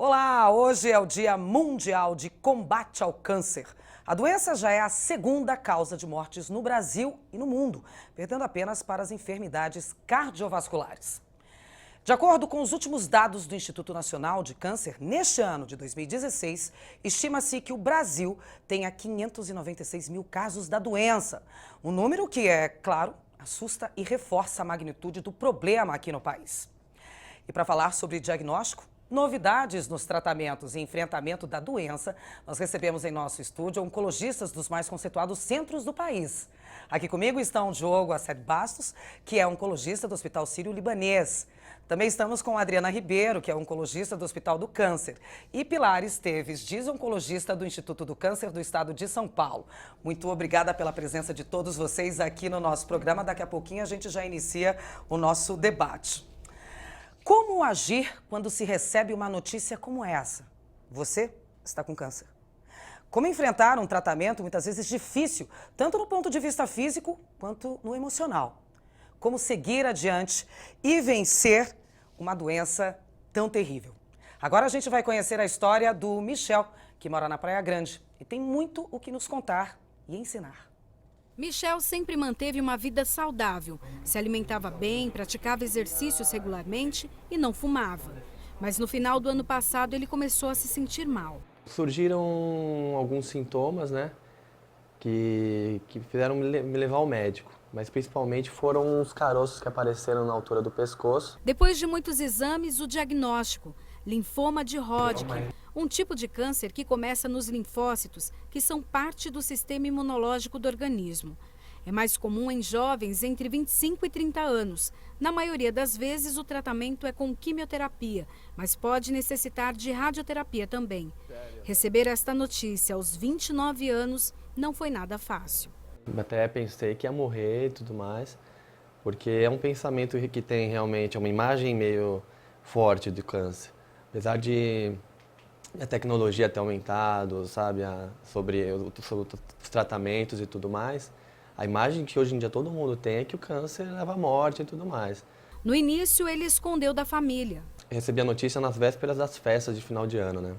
Olá, hoje é o Dia Mundial de Combate ao Câncer. A doença já é a segunda causa de mortes no Brasil e no mundo, perdendo apenas para as enfermidades cardiovasculares. De acordo com os últimos dados do Instituto Nacional de Câncer, neste ano de 2016, estima-se que o Brasil tenha 596 mil casos da doença. Um número que, é claro, assusta e reforça a magnitude do problema aqui no país. E para falar sobre diagnóstico, novidades nos tratamentos e enfrentamento da doença, nós recebemos em nosso estúdio oncologistas dos mais conceituados centros do país. Aqui comigo estão o Diogo Assed Bastos, que é oncologista do Hospital Sírio-Libanês. Também estamos com a Adriana Ribeiro, que é oncologista do Hospital do Câncer. E Pilar Esteves, oncologista do Instituto do Câncer do Estado de São Paulo. Muito obrigada pela presença de todos vocês aqui no nosso programa. Daqui a pouquinho a gente já inicia o nosso debate. Como agir quando se recebe uma notícia como essa? Você está com câncer. Como enfrentar um tratamento muitas vezes difícil, tanto no ponto de vista físico quanto no emocional? Como seguir adiante e vencer uma doença tão terrível? Agora a gente vai conhecer a história do Michel, que mora na Praia Grande e tem muito o que nos contar e ensinar. Michel sempre manteve uma vida saudável, se alimentava bem, praticava exercícios regularmente e não fumava. Mas no final do ano passado ele começou a se sentir mal. Surgiram alguns sintomas, né, que fizeram me levar ao médico. Mas principalmente foram os caroços que apareceram na altura do pescoço. Depois de muitos exames, o diagnóstico: linfoma de Hodgkin, um tipo de câncer que começa nos linfócitos, que são parte do sistema imunológico do organismo. É mais comum em jovens entre 25 e 30 anos. Na maioria das vezes, o tratamento é com quimioterapia, mas pode necessitar de radioterapia também. Receber esta notícia aos 29 anos não foi nada fácil. Até pensei que ia morrer e tudo mais, porque é um pensamento que tem realmente uma imagem meio forte de câncer. Apesar de a tecnologia ter aumentado, sabe, sobre os tratamentos e tudo mais, a imagem que hoje em dia todo mundo tem é que o câncer leva à morte e tudo mais. No início, ele escondeu da família. Recebi a notícia nas vésperas das festas de final de ano, né?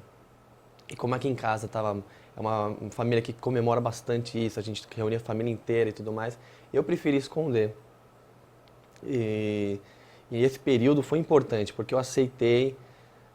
E como aqui em casa é uma família que comemora bastante isso, a gente reunia a família inteira e tudo mais, eu preferi esconder. E esse período foi importante, porque eu aceitei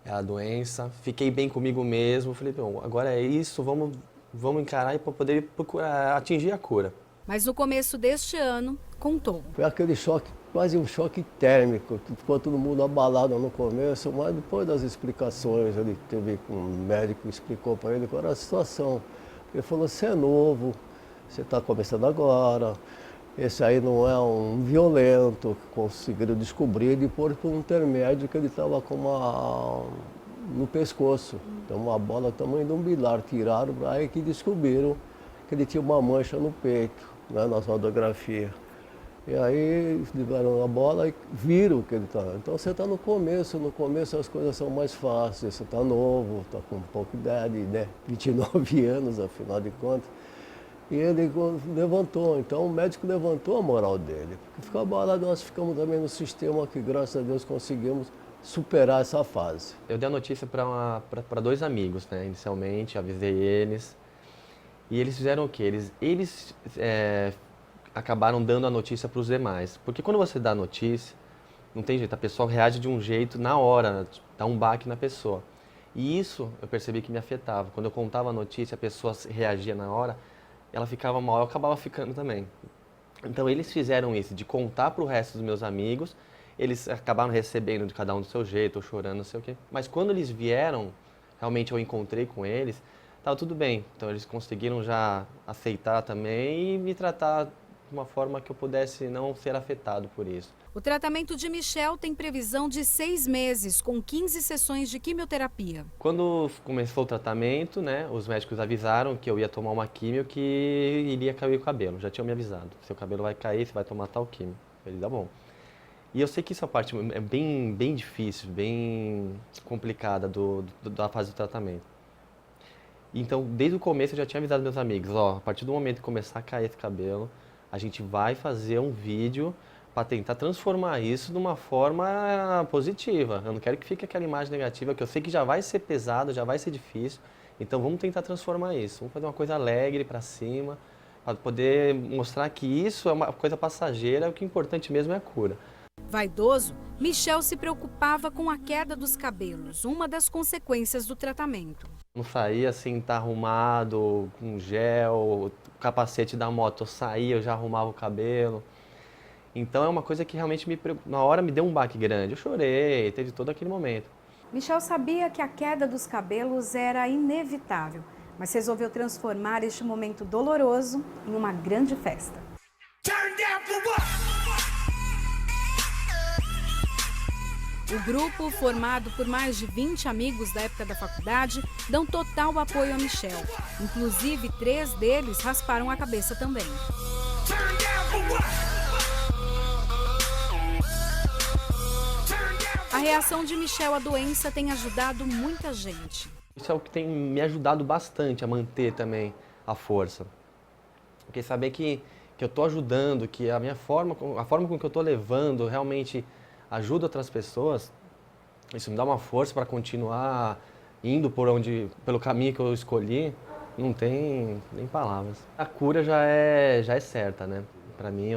a doença, fiquei bem comigo mesmo, falei, bom, agora é isso, vamos encarar para poder procurar atingir a cura. Mas no começo deste ano, contou. Foi aquele choque, quase um choque térmico, que ficou todo mundo abalado no começo, mas depois das explicações, ele teve um médico que explicou para ele qual era a situação. Ele falou, você é novo, você está começando agora, esse aí não é um violento, que conseguiram descobrir depois por um intermédio que ele estava com no pescoço. Então uma bola do tamanho de um bilar, tiraram, aí que descobriram que ele tinha uma mancha no peito, né, na radiografia. E aí liberaram a bola e viram que ele está. Então você está no começo as coisas são mais fáceis, você está novo, está com pouca idade, né? 29 anos, afinal de contas. E ele levantou, então o médico levantou a moral dele. Porque ficou abalado, nós ficamos também no sistema que, graças a Deus, conseguimos superar essa fase. Eu dei a notícia para dois amigos, né? Inicialmente, avisei eles. E eles fizeram o quê? Eles acabaram dando a notícia para os demais. Porque quando você dá a notícia, não tem jeito, a pessoa reage de um jeito na hora, dá um baque na pessoa. E isso eu percebi que me afetava. Quando eu contava a notícia, a pessoa reagia na hora, ela ficava mal, eu acabava ficando também. Então eles fizeram isso, de contar para o resto dos meus amigos, eles acabaram recebendo de cada um do seu jeito, ou chorando, não sei o quê. Mas quando eles vieram, realmente eu encontrei com eles, estava tudo bem. Então eles conseguiram já aceitar também e me tratar de uma forma que eu pudesse não ser afetado por isso. O tratamento de Michel tem previsão de 6 meses, com 15 sessões de quimioterapia. Quando começou o tratamento, né, os médicos avisaram que eu ia tomar uma quimio que iria cair o cabelo. Já tinham me avisado. Seu cabelo vai cair, você vai tomar tal quimio. Eu falei, tá bom. E eu sei que essa parte é bem difícil, bem complicada da fase do tratamento. Então, desde o começo eu já tinha avisado meus amigos, ó, a partir do momento que começar a cair esse cabelo, a gente vai fazer um vídeo para tentar transformar isso de uma forma positiva. Eu não quero que fique aquela imagem negativa, que eu sei que já vai ser pesado, já vai ser difícil. Então vamos tentar transformar isso. Vamos fazer uma coisa alegre para cima, para poder mostrar que isso é uma coisa passageira, o que é importante mesmo é a cura. Vaidoso, Michel se preocupava com a queda dos cabelos, uma das consequências do tratamento. Não saía assim, tá arrumado, com gel, o capacete da moto, eu saía, eu já arrumava o cabelo. Então é uma coisa que realmente na hora me deu um baque grande. Eu chorei, teve todo aquele momento. Michel sabia que a queda dos cabelos era inevitável, mas resolveu transformar este momento doloroso em uma grande festa. O grupo, formado por mais de 20 amigos da época da faculdade, dão total apoio a Michel. Inclusive, 3 deles rasparam a cabeça também. A reação de Michel à doença tem ajudado muita gente. Isso é o que tem me ajudado bastante a manter também a força. Porque saber que eu estou ajudando, que a forma com que eu estou levando realmente ajuda outras pessoas, isso me dá uma força para continuar indo pelo caminho que eu escolhi, não tem nem palavras. A cura já é certa, né? Para mim,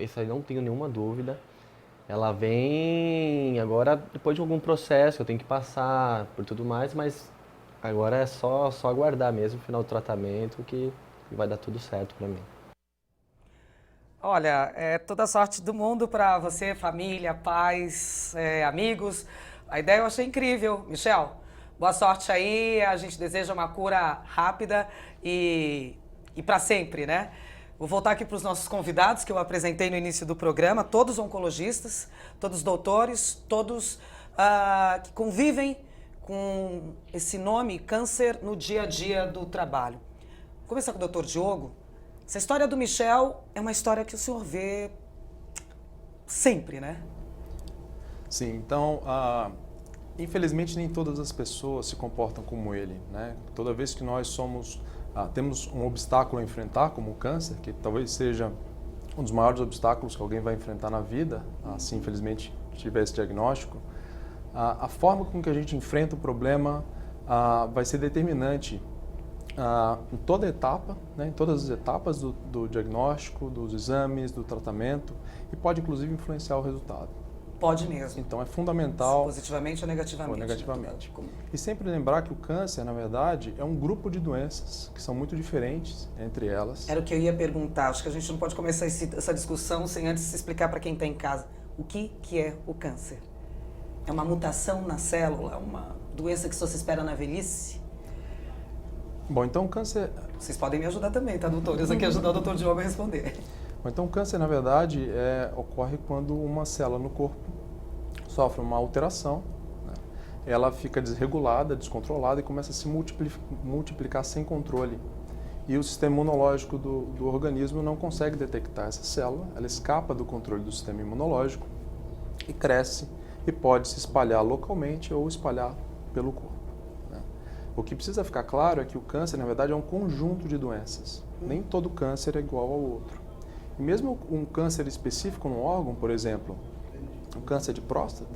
isso aí não tenho nenhuma dúvida. Ela vem agora depois de algum processo que eu tenho que passar por tudo mais, mas agora é só aguardar mesmo o final do tratamento que vai dar tudo certo para mim. Olha, toda a sorte do mundo para você, família, pais, amigos. A ideia eu achei incrível. Michel, boa sorte aí. A gente deseja uma cura rápida e para sempre, né? Vou voltar aqui para os nossos convidados, que eu apresentei no início do programa. Todos oncologistas, todos doutores, todos que convivem com esse nome, câncer, no dia a dia do trabalho. Vou começar com o doutor Diogo. Essa história do Michel é uma história que o senhor vê sempre, né? Sim, então, infelizmente nem todas as pessoas se comportam como ele, né? Toda vez que nós temos um obstáculo a enfrentar, como o câncer, que talvez seja um dos maiores obstáculos que alguém vai enfrentar na vida, se infelizmente tiver esse diagnóstico, a forma com que a gente enfrenta o problema vai ser determinante em toda etapa, né, em todas as etapas do diagnóstico, dos exames, do tratamento, e pode inclusive influenciar o resultado. Pode mesmo. Então é fundamental... Positivamente ou negativamente. Ou negativamente. E sempre lembrar que o câncer, na verdade, é um grupo de doenças que são muito diferentes entre elas. Era o que eu ia perguntar. Acho que a gente não pode começar essa discussão sem antes explicar para quem está em casa o que é o câncer. É uma mutação na célula? É uma doença que só se espera na velhice? Bom, então o câncer... Vocês podem me ajudar também, tá, doutores? Aqui ajudar o doutor Diogo a responder. Bom, então o câncer, na verdade, ocorre quando uma célula no corpo sofre uma alteração, né? Ela fica desregulada, descontrolada e começa a se multiplicar sem controle. E o sistema imunológico do organismo não consegue detectar essa célula, ela escapa do controle do sistema imunológico e cresce e pode se espalhar localmente ou espalhar pelo corpo. O que precisa ficar claro é que o câncer, na verdade, é um conjunto de doenças. Nem todo câncer é igual ao outro. E mesmo um câncer específico no órgão, por exemplo, um câncer de próstata,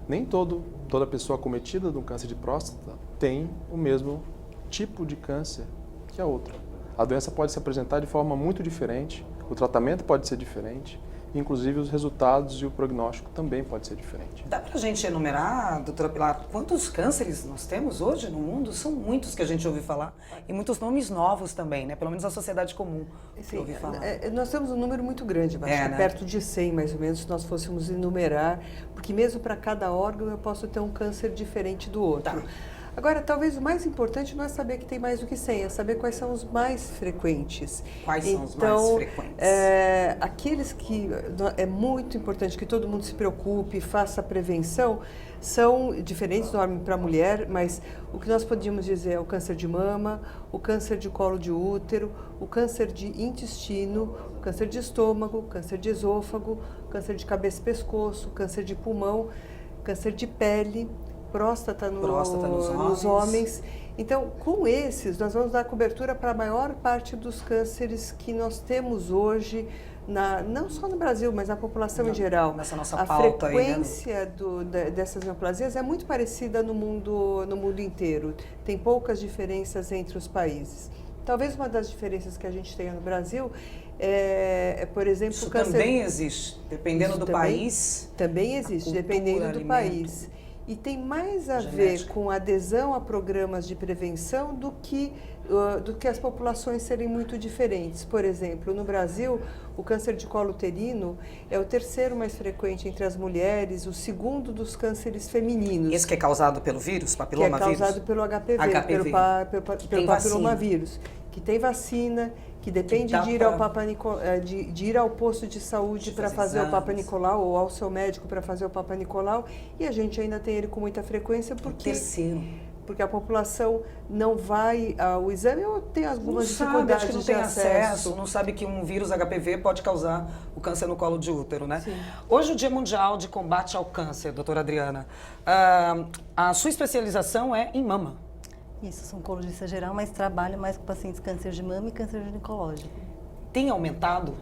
nem toda pessoa acometida de um câncer de próstata tem o mesmo tipo de câncer que a outra. A doença pode se apresentar de forma muito diferente, o tratamento pode ser diferente, inclusive os resultados e o prognóstico também pode ser diferente. Dá pra gente enumerar, doutora Pilar, quantos cânceres nós temos hoje no mundo? São muitos que a gente ouve falar e muitos nomes novos também, né? Pelo menos a sociedade comum que ouve falar. Nós temos um número muito grande, né? Perto de 100 mais ou menos, se nós fôssemos enumerar, porque mesmo para cada órgão eu posso ter um câncer diferente do outro. Tá. Agora, talvez o mais importante não é saber que tem mais do que 100, é saber quais são os mais frequentes. Quais são os mais frequentes? Aqueles que é muito importante que todo mundo se preocupe, faça a prevenção, são diferentes do homem para a mulher, mas o que nós podíamos dizer é o câncer de mama, o câncer de colo de útero, o câncer de intestino, o câncer de estômago, câncer de esôfago, câncer de cabeça e pescoço, câncer de pulmão, câncer de pele, próstata nos homens Então, com esses, nós vamos dar cobertura para a maior parte dos cânceres que nós temos hoje, não só no Brasil, mas na população em geral. Nessa nossa a pauta aí, né? frequência dessas neoplasias é muito parecida no mundo inteiro. Tem poucas diferenças entre os países. Talvez uma das diferenças que a gente tenha no Brasil por exemplo, isso o câncer... também existe, dependendo Isso do também, país. Também existe, cultura, dependendo do alimento, país. E tem mais a genética. ver com adesão a programas de prevenção do que as populações serem muito diferentes. Por exemplo, no Brasil, o câncer de colo uterino é o terceiro mais frequente entre as mulheres, o segundo dos cânceres femininos. Esse que é causado pelo vírus, papilomavírus? Que é causado pelo HPV, HPV. pelo papilomavírus, que tem vacina, que depende de ir ao posto de saúde para fazer o Papa Nicolau ou ao seu médico para fazer o Papa Nicolau, e a gente ainda tem ele com muita frequência porque a população não vai ao exame ou tem algumas dificuldades acho que não de tem acesso. Não sabe que um vírus HPV pode causar o câncer no colo de útero, né? Sim. Hoje é o Dia Mundial de Combate ao Câncer, doutora Adriana. A sua especialização é em mama. Isso, sou oncologista geral, mas trabalho mais com pacientes câncer de mama e câncer ginecológico. Tem aumentado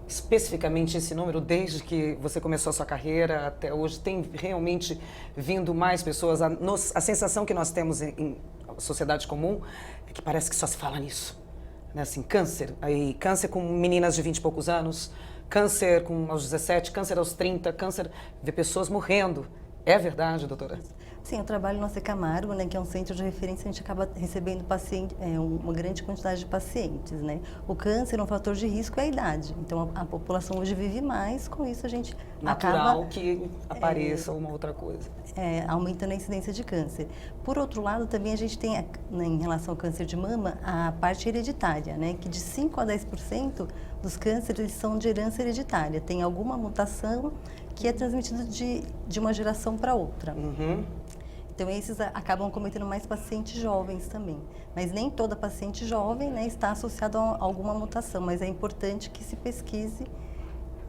especificamente esse número desde que você começou a sua carreira até hoje? Tem realmente vindo mais pessoas? A sensação que nós temos em sociedade comum é que parece que só se fala nisso. Né? Assim, câncer com meninas de 20 e poucos anos, câncer aos 17, câncer aos 30, ver pessoas morrendo. É verdade, doutora? Sim, eu trabalho no AC Camargo, né, que é um centro de referência, a gente acaba recebendo uma grande quantidade de pacientes, né? O câncer é um fator de risco, é a idade. Então, a população hoje vive mais, com isso a gente natural que apareça uma outra coisa. Aumentando a incidência de câncer. Por outro lado, também a gente tem, em relação ao câncer de mama, a parte hereditária, né? Que de 5 a 10% dos cânceres eles são de herança hereditária. Tem alguma mutação que é transmitida de uma geração para outra. Uhum. Então, esses acabam cometendo mais pacientes jovens também. Mas nem toda paciente jovem, né, está associada a alguma mutação, mas é importante que se pesquise.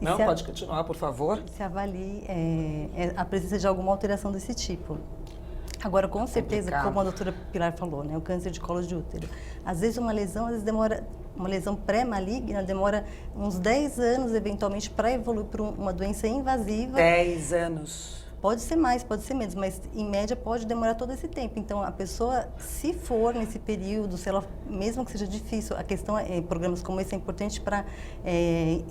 Não, pode continuar, por favor. Se avalie a presença de alguma alteração desse tipo. Agora, com certeza, como a doutora Pilar falou, né, o câncer de colo de útero, às vezes uma lesão, demora, uma lesão pré-maligna demora uns 10 anos, eventualmente, para evoluir para uma doença invasiva. 10 anos. Pode ser mais, pode ser menos, mas em média pode demorar todo esse tempo. Então, a pessoa, se for nesse período, se ela, mesmo que seja difícil, a questão programas como esse é importante para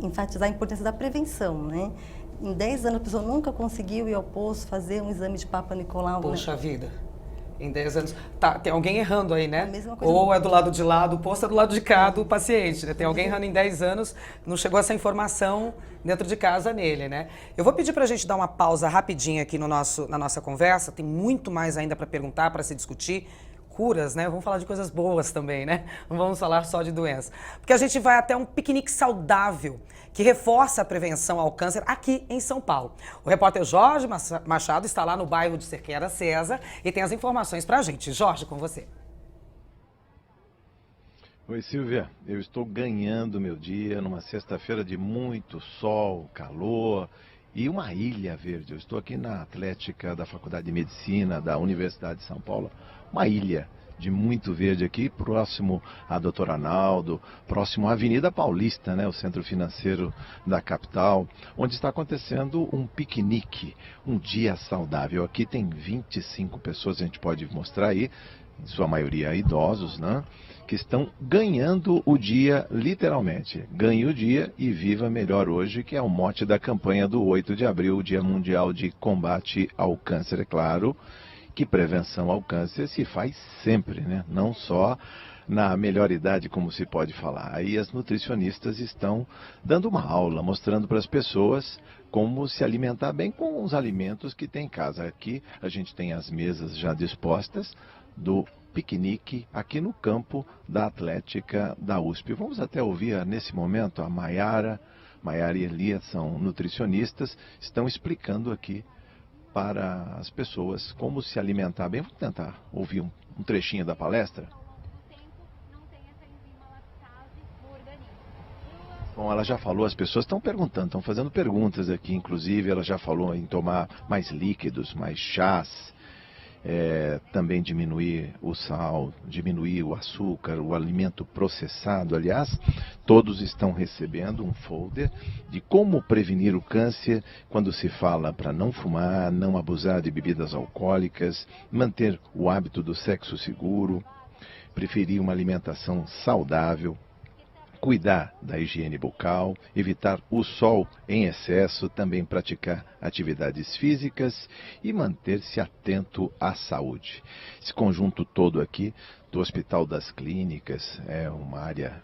enfatizar a importância da prevenção, né? Em 10 anos a pessoa nunca conseguiu ir ao posto fazer um exame de Papa Nicolau. Poxa vida. Em 10 anos. Tá, tem alguém errando aí, né? A mesma coisa. Ou é do lado de lá do posto, é do lado de cá do paciente, né? Tem alguém errando em 10 anos, não chegou essa informação dentro de casa nele, né? Eu vou pedir pra gente dar uma pausa rapidinho aqui na nossa conversa, tem muito mais ainda para perguntar, para se discutir. Curas, né? Vamos falar de coisas boas também, né? Não vamos falar só de doença. Porque a gente vai até um piquenique saudável que reforça a prevenção ao câncer aqui em São Paulo. O repórter Jorge Machado está lá no bairro de Cerqueira César e tem as informações pra gente. Jorge, com você. Oi, Silvia. Eu estou ganhando meu dia numa sexta-feira de muito sol, calor e uma ilha verde. Eu estou aqui na Atlética da Faculdade de Medicina da Universidade de São Paulo. Uma ilha de muito verde aqui, próximo a Doutor Arnaldo, próximo à Avenida Paulista, né, o centro financeiro da capital, onde está acontecendo um piquenique, um dia saudável. Aqui tem 25 pessoas, a gente pode mostrar aí, em sua maioria idosos, né, que estão ganhando o dia literalmente. Ganhe o dia e viva melhor hoje, que é o mote da campanha do 8 de abril, o Dia Mundial de Combate ao Câncer, é claro. Que prevenção ao câncer se faz sempre, né? Não só na melhor idade, como se pode falar. Aí as nutricionistas estão dando uma aula, mostrando para as pessoas como se alimentar bem com os alimentos que tem em casa. Aqui a gente tem as mesas já dispostas do piquenique aqui no campo da Atlética da USP. Vamos até ouvir nesse momento a Maiara e Elias, são nutricionistas, estão explicando aqui para as pessoas como se alimentar bem. Vamos tentar ouvir um trechinho da palestra? Bom, ela já falou, as pessoas estão perguntando, estão fazendo perguntas aqui, inclusive ela já falou em tomar mais líquidos, mais chás. também diminuir o sal, diminuir o açúcar, o alimento processado. Aliás, todos estão recebendo um folder de como prevenir o câncer quando se fala para não fumar, não abusar de bebidas alcoólicas, manter o hábito do sexo seguro, preferir uma alimentação saudável, cuidar da higiene bucal, evitar o sol em excesso, também praticar atividades físicas e manter-se atento à saúde. Esse conjunto todo aqui do Hospital das Clínicas é uma área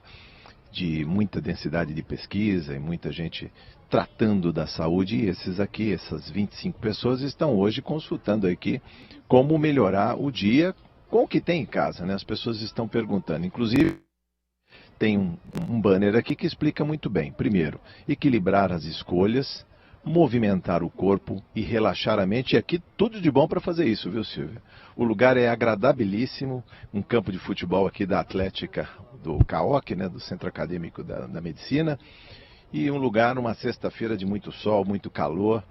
de muita densidade de pesquisa e muita gente tratando da saúde, e essas 25 pessoas estão hoje consultando aqui como melhorar o dia com o que tem em casa, né? As pessoas estão perguntando, inclusive tem um banner aqui que explica muito bem. Primeiro, equilibrar as escolhas, movimentar o corpo e relaxar a mente. E aqui tudo de bom para fazer isso, viu, Silvia? O lugar é agradabilíssimo, um campo de futebol aqui da Atlética, do CAOC, né, do Centro Acadêmico da Medicina. E um lugar, uma sexta-feira de muito sol, muito calor.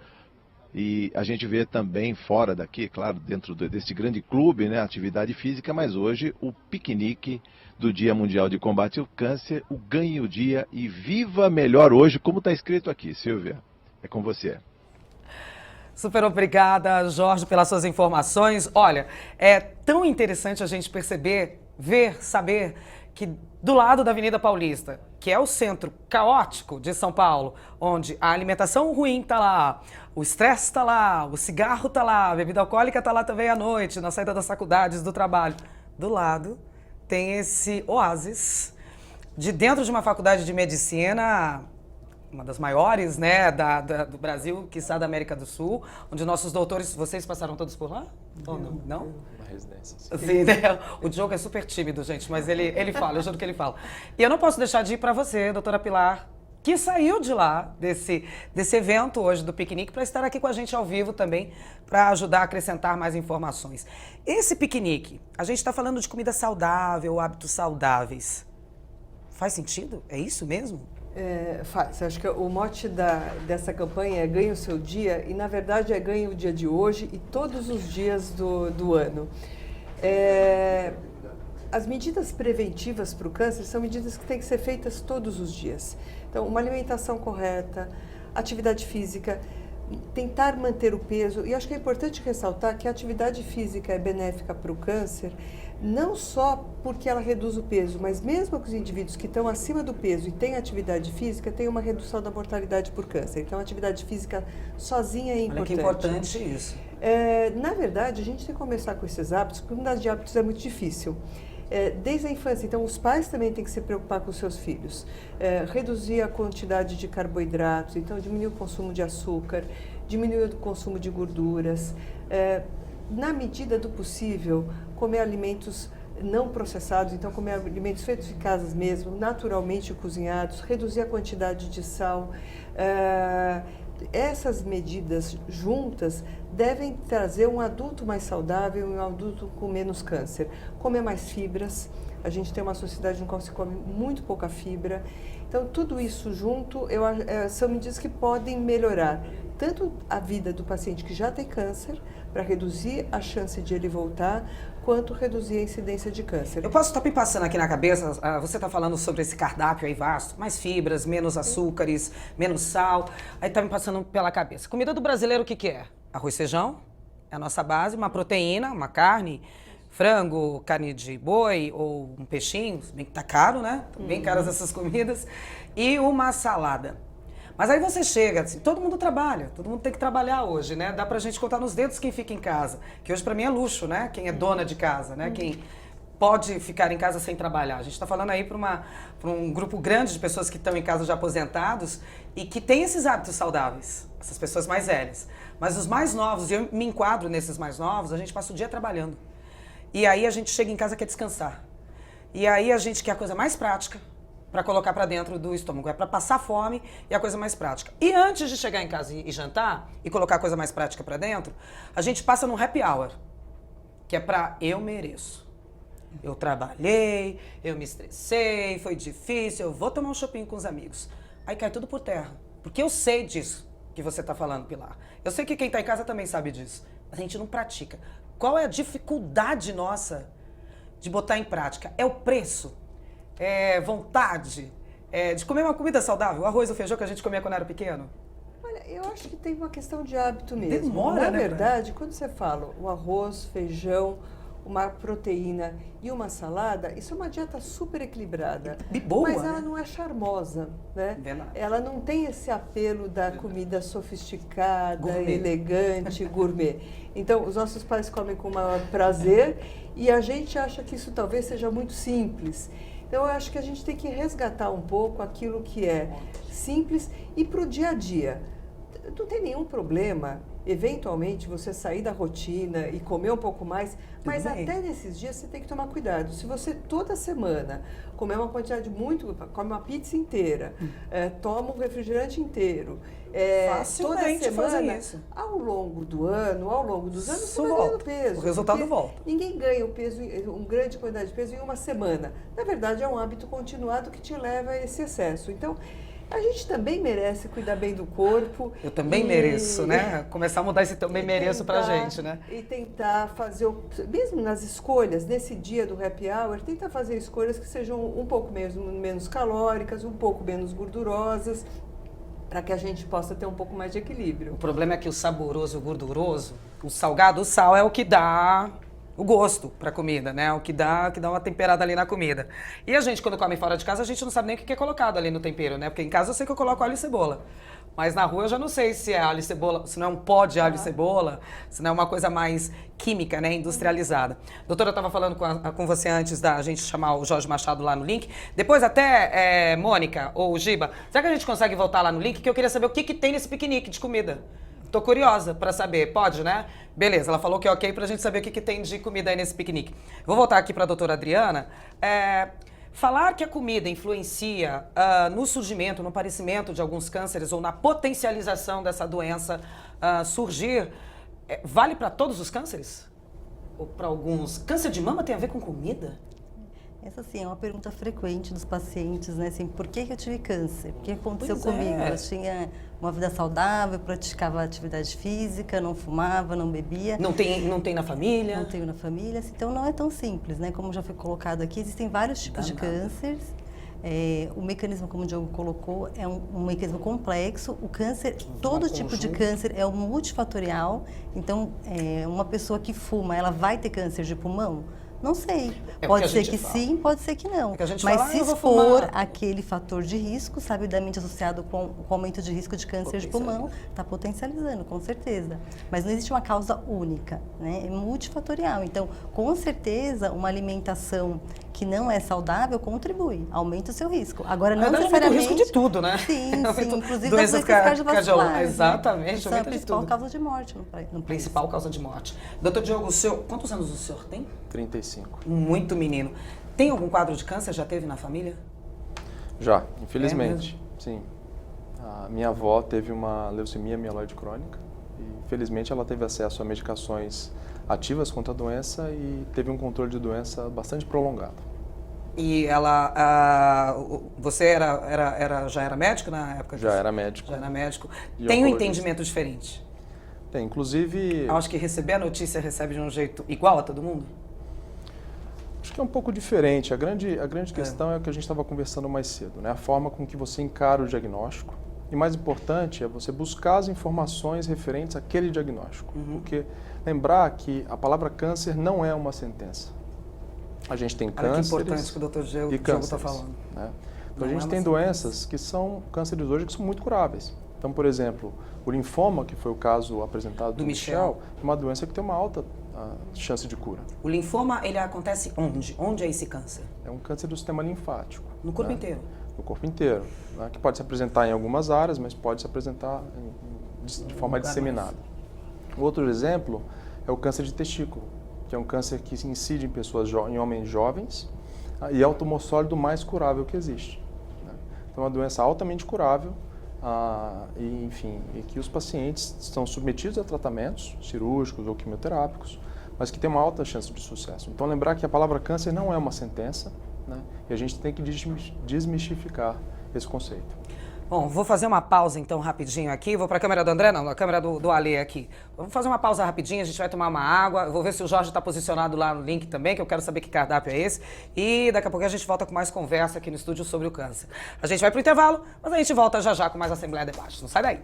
E a gente vê também fora daqui, claro, dentro desse grande clube, né, atividade física, mas hoje o piquenique do Dia Mundial de Combate ao Câncer, o Ganhe o Dia e Viva Melhor Hoje, como está escrito aqui. Silvia, é com você. Super obrigada, Jorge, pelas suas informações. Olha, é tão interessante a gente perceber, ver, saber que do lado da Avenida Paulista, que é o centro caótico de São Paulo, onde a alimentação ruim está lá, o estresse está lá, o cigarro está lá, a bebida alcoólica está lá também à noite, na saída das faculdades, do trabalho. Do lado tem esse oásis de dentro de uma faculdade de medicina, uma das maiores, né, do Brasil, quiçá da América do Sul, onde nossos doutores, vocês passaram todos por lá? Ou não? Não? Uma residência. Sim, né? O Diogo é super tímido, gente, mas ele fala, eu juro que ele fala. E eu não posso deixar de ir para você, doutora Pilar, que saiu de lá, desse evento hoje do piquenique, para estar aqui com a gente ao vivo também, para ajudar a acrescentar mais informações. Esse piquenique, a gente está falando de comida saudável, hábitos saudáveis. Faz sentido? É isso mesmo? Faz. Acho que o mote dessa campanha é ganhe o seu dia e, na verdade, é ganhe o dia de hoje e todos os dias do ano. As medidas preventivas para o câncer são medidas que têm que ser feitas todos os dias. Então, uma alimentação correta, atividade física, tentar manter o peso. E acho que é importante ressaltar que a atividade física é benéfica para o câncer, não só porque ela reduz o peso, mas mesmo que os indivíduos que estão acima do peso e têm atividade física, tem uma redução da mortalidade por câncer. Então, a atividade física sozinha é importante. Olha que importante isso. Na verdade, a gente tem que começar com esses hábitos, porque mudar de hábitos é muito difícil. Desde a infância, então os pais também têm que se preocupar com os seus filhos, reduzir a quantidade de carboidratos, então diminuir o consumo de açúcar, diminuir o consumo de gorduras, na medida do possível, comer alimentos não processados, então comer alimentos feitos em casa mesmo, naturalmente cozinhados, reduzir a quantidade de sal. Essas medidas juntas devem trazer um adulto mais saudável e um adulto com menos câncer. Comer mais fibras, a gente tem uma sociedade no qual se come muito pouca fibra. Então, tudo isso junto são medidas que podem melhorar tanto a vida do paciente que já tem câncer, para reduzir a chance de ele voltar, quanto reduzir a incidência de câncer. Eu posso estar me passando aqui na cabeça, você está falando sobre esse cardápio aí vasto, mais fibras, menos açúcares, menos sal, aí está me passando pela cabeça. Comida do brasileiro o que é? Arroz e feijão, é a nossa base, uma proteína, uma carne, frango, carne de boi ou um peixinho, bem que tá caro, né? Bem caras essas comidas, e uma salada. Mas aí você chega, assim, todo mundo trabalha, todo mundo tem que trabalhar hoje, né? Dá pra gente contar nos dedos quem fica em casa, que hoje pra mim é luxo, né? Quem é dona de casa, né? Quem pode ficar em casa sem trabalhar. A gente tá falando aí para um grupo grande de pessoas que estão em casa já aposentados e que tem esses hábitos saudáveis, essas pessoas mais velhas. Mas os mais novos, e eu me enquadro nesses mais novos, a gente passa o dia trabalhando. E aí a gente chega em casa e quer descansar. E aí a gente quer a coisa mais prática para colocar para dentro do estômago. É para passar fome e a coisa mais prática. E antes de chegar em casa e jantar e colocar a coisa mais prática para dentro, a gente passa num happy hour, que é para eu mereço. Eu trabalhei, eu me estressei, foi difícil, eu vou tomar um shopping com os amigos. Aí cai tudo por terra. Porque eu sei disso que você está falando, Pilar. Eu sei que quem está em casa também sabe disso. Mas a gente não pratica. Qual é a dificuldade nossa de botar em prática? É o preço? É vontade? É de comer uma comida saudável? O arroz e o feijão que a gente comia quando era pequeno? Olha, eu acho que tem uma questão de hábito mesmo. Demora, Na né, verdade, quando você fala o arroz, feijão, uma proteína e uma salada, isso é uma dieta super equilibrada. E boa, mas ela né? não é charmosa, né? Verdade. Ela não tem esse apelo da comida sofisticada, Gourmet. elegante, gourmet. Então, os nossos pais comem com maior prazer e a gente acha que isso talvez seja muito simples. Então, eu acho que a gente tem que resgatar um pouco aquilo que é simples e para o dia a dia. Não tem nenhum problema, eventualmente, você sair da rotina e comer um pouco mais, mas bem. até nesses dias você tem que tomar cuidado. Se você toda semana comer uma quantidade come uma pizza inteira, toma um refrigerante inteiro, Facilmente toda semana, fazem isso. ao longo do ano, ao longo dos anos, Isso você vai ganhando volta. peso. O resultado porque volta. Ninguém ganha uma grande quantidade de peso em uma semana. Na verdade, é um hábito continuado que te leva a esse excesso. Então, a gente também merece cuidar bem do corpo. Eu também mereço, né? Começar a mudar esse também mereço pra gente, né? E tentar fazer, mesmo nas escolhas, nesse dia do happy hour, tentar fazer escolhas que sejam um pouco menos calóricas, um pouco menos gordurosas, para que a gente possa ter um pouco mais de equilíbrio. O problema é que o saboroso, o gorduroso, o salgado, o sal é o que dá o gosto pra comida, né? O que dá uma temperada ali na comida. E a gente, quando come fora de casa, a gente não sabe nem o que é colocado ali no tempero, né? Porque em casa eu sei que eu coloco alho e cebola. Mas na rua eu já não sei se é alho e cebola, se não é um pó de alho e cebola, se não é uma coisa mais química, né? Industrializada. Doutora, eu estava falando com você antes da gente chamar o Jorge Machado lá no link. Depois até, Mônica ou Giba, será que a gente consegue voltar lá no link? Que eu queria saber o que tem nesse piquenique de comida. Tô curiosa pra saber. Pode, né? Beleza, ela falou que é ok pra gente saber o que tem de comida aí nesse piquenique. Vou voltar aqui pra doutora Adriana. Falar que a comida influencia no surgimento, no aparecimento de alguns cânceres ou na potencialização dessa doença surgir, vale pra todos os cânceres? Ou pra alguns? Câncer de mama tem a ver com comida? Essa sim é uma pergunta frequente dos pacientes, né? Assim, por que eu tive câncer? O que aconteceu Pois é. comigo? Eu tinha uma vida saudável, praticava atividade física, não fumava, não bebia. Não tem na família? Não tenho na família, então não é tão simples, né? Como já foi colocado aqui, existem vários tipos de cânceres. O mecanismo, como o Diogo colocou, é um mecanismo complexo. O câncer, todo tipo de câncer é multifatorial. Então, uma pessoa que fuma, ela vai ter câncer de pulmão? Não sei. Pode ser que sim, pode ser que não. Mas se for aquele fator de risco, sabidamente associado com o aumento de risco de câncer de pulmão, está potencializando, com certeza. Mas não existe uma causa única, né? É multifatorial. Então, com certeza, uma alimentação que não é saudável contribui, aumenta o seu risco. Agora, não necessariamente... o risco de tudo, né? Sim, inclusive das doenças cardiovasculares. Exatamente. Né? Isso é a principal causa de morte no país. Principal causa de morte. Doutor Diogo, quantos anos o senhor tem? 35. Muito menino. Tem algum quadro de câncer? Já teve na família? Já, infelizmente. Sim. A minha avó teve uma leucemia mieloide crônica e, felizmente, ela teve acesso a medicações ativas contra a doença e teve um controle de doença bastante prolongado. E ela, você já era médico na época? Já era médico. Já era médico. E Tem um oncologista. entendimento diferente? Tem, inclusive... Eu acho que receber a notícia recebe de um jeito igual a todo mundo? Acho que é um pouco diferente. A grande questão é o que a gente estava conversando mais cedo, né? A forma com que você encara o diagnóstico. E mais importante é você buscar as informações referentes àquele diagnóstico. Porque lembrar que a palavra câncer não é uma sentença. A gente tem cânceres que importante que o Dr. Diogo está falando. Né? Então a gente tem doenças que são cânceres hoje que são muito curáveis. Então, por exemplo, o linfoma, que foi o caso apresentado do Michel, é uma doença que tem uma alta chance de cura. O linfoma, ele acontece onde? Onde é esse câncer? É um câncer do sistema linfático. No corpo inteiro? No corpo inteiro. Né? Que pode se apresentar em algumas áreas, mas pode se apresentar de forma disseminada. Outro exemplo é o câncer de testículo, que é um câncer que incide em homens jovens e é o tumor sólido mais curável que existe. Né? Então, é uma doença altamente curável e que os pacientes estão submetidos a tratamentos cirúrgicos ou quimioterápicos, mas que tem uma alta chance de sucesso. Então, lembrar que a palavra câncer não é uma sentença, né? E a gente tem que desmistificar esse conceito. Bom, vou fazer uma pausa então rapidinho aqui. Vou para a câmera do André, não, na câmera do Ale aqui. Vamos fazer uma pausa rapidinho, a gente vai tomar uma água. Eu vou ver se o Jorge está posicionado lá no link também, que eu quero saber que cardápio é esse. E daqui a pouco a gente volta com mais conversa aqui no estúdio sobre o câncer. A gente vai para o intervalo, mas a gente volta já já com mais Assembleia Debate. Não sai daí.